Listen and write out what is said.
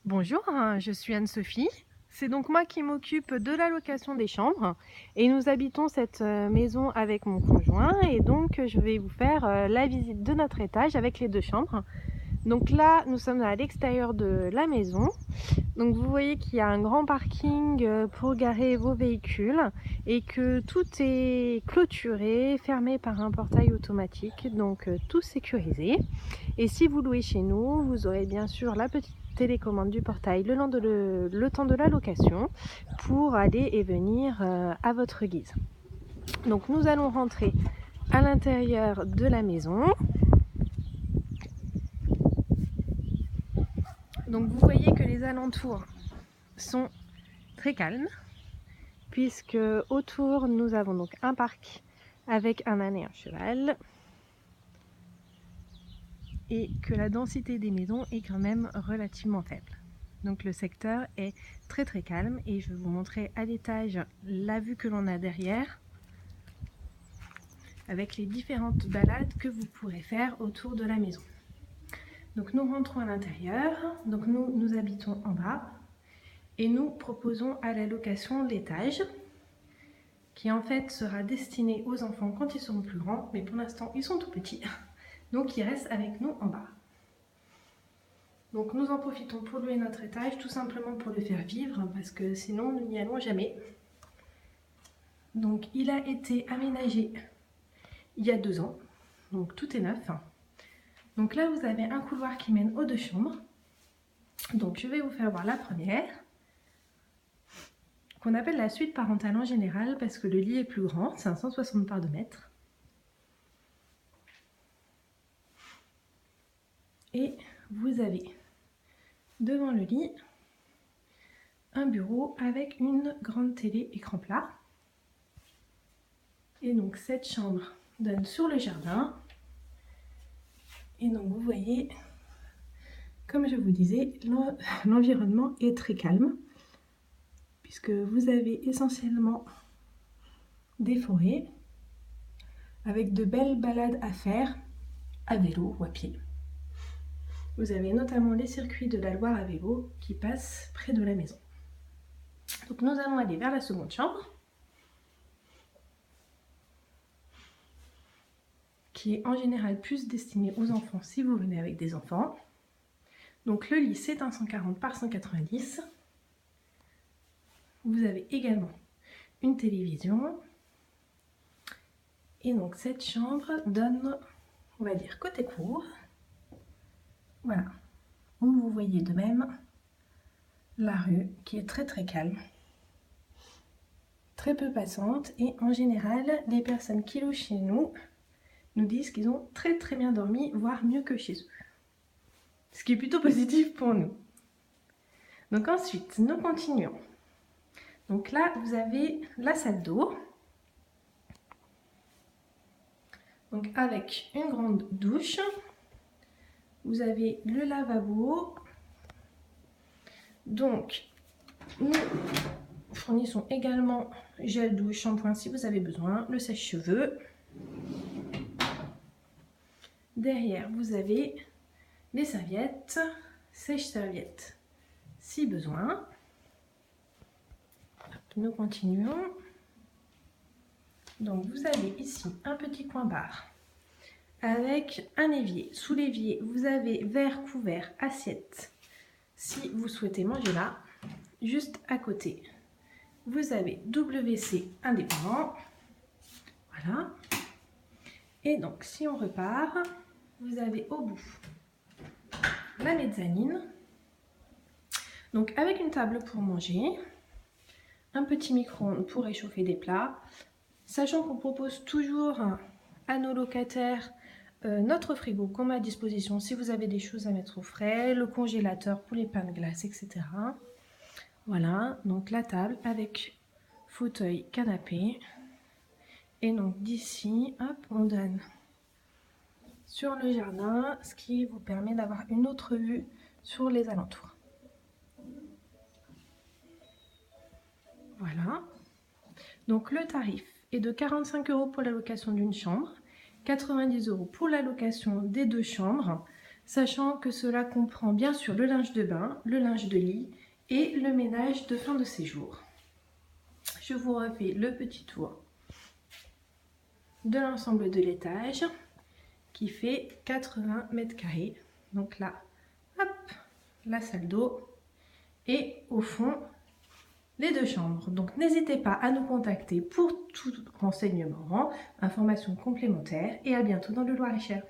Bonjour, je suis Anne-Sophie. C'est donc moi qui m'occupe de la location des chambres et nous habitons cette maison avec mon conjoint et donc je vais vous faire la visite de notre étage avec les 2 chambres. Donc là, nous sommes à l'extérieur de la maison. Donc vous voyez qu'il y a un grand parking pour garer vos véhicules et que tout est clôturé, fermé par un portail automatique, donc tout sécurisé. Et si vous louez chez nous, vous aurez bien sûr la petite télécommande du portail le temps de la location pour aller et venir à votre guise. Donc nous allons rentrer à l'intérieur de la maison. Donc vous voyez que les alentours sont très calmes puisque autour nous avons donc un parc avec un âne et un cheval et que la densité des maisons est quand même relativement faible. Donc le secteur est très calme et je vais vous montrer à l'étage la vue que l'on a derrière avec les différentes balades que vous pourrez faire autour de la maison. Donc nous rentrons à l'intérieur, donc nous habitons en bas et nous proposons à la location l'étage qui en fait sera destiné aux enfants quand ils seront plus grands, mais pour l'instant ils sont tout petits, donc ils restent avec nous en bas. Donc nous en profitons pour louer notre étage, tout simplement pour le faire vivre, parce que sinon nous n'y allons jamais. Donc il a été aménagé il y a 2 ans, donc tout est neuf. Donc là vous avez un couloir qui mène aux 2 chambres. Donc je vais vous faire voir la première, qu'on appelle la suite parentale en général, parce que le lit est plus grand, c'est un 160 par 2 mètres. Et vous avez devant le lit un bureau avec une grande télé écran plat. Et donc cette chambre donne sur le jardin. Et donc vous voyez, comme je vous disais, l'environnement est très calme puisque vous avez essentiellement des forêts avec de belles balades à faire à vélo ou à pied. Vous avez notamment les circuits de la Loire à vélo qui passent près de la maison. Donc nous allons aller vers la seconde chambre, qui est en général plus destinée aux enfants si vous venez avec des enfants. Donc le lit c'est un 140 par 190. Vous avez également une télévision. Et donc cette chambre donne, on va dire, côté cour. Voilà, où vous voyez de même la rue qui est très calme, très peu passante. Et en général, les personnes qui louent chez nous nous disent qu'ils ont très bien dormi, voire mieux que chez eux. Ce qui est plutôt positif pour nous. Donc ensuite, nous continuons. Donc là, vous avez la salle d'eau. Donc avec une grande douche. Vous avez le lavabo. Donc, nous fournissons également gel douche, shampoing si vous avez besoin, le sèche-cheveux. Derrière, vous avez les serviettes, sèche-serviettes si besoin. Nous continuons. Donc, vous avez ici un petit coin bar avec un évier. Sous l'évier, vous avez verre, couvert, assiette si vous souhaitez manger là. Juste à côté, vous avez WC indépendant. Voilà. Et donc, si on repart, vous avez au bout la mezzanine. Donc, avec une table pour manger, un petit micro-ondes pour réchauffer des plats, sachant qu'on propose toujours à nos locataires notre frigo qu'on met à disposition si vous avez des choses à mettre au frais, le congélateur pour les pains de glace, etc. Voilà, donc la table avec fauteuil, canapé. Et donc d'ici, hop, on donne sur le jardin, ce qui vous permet d'avoir une autre vue sur les alentours. Voilà. Donc le tarif est de 45 € pour la location d'une chambre, 90 € pour la location des 2 chambres, sachant que cela comprend bien sûr le linge de bain, le linge de lit et le ménage de fin de séjour. Je vous refais le petit tour de l'ensemble de l'étage qui fait 80 mètres carrés. Donc là, hop, la salle d'eau et au fond, les 2 chambres. Donc n'hésitez pas à nous contacter pour tout renseignement, informations complémentaires et à bientôt dans le Loir-et-Cher.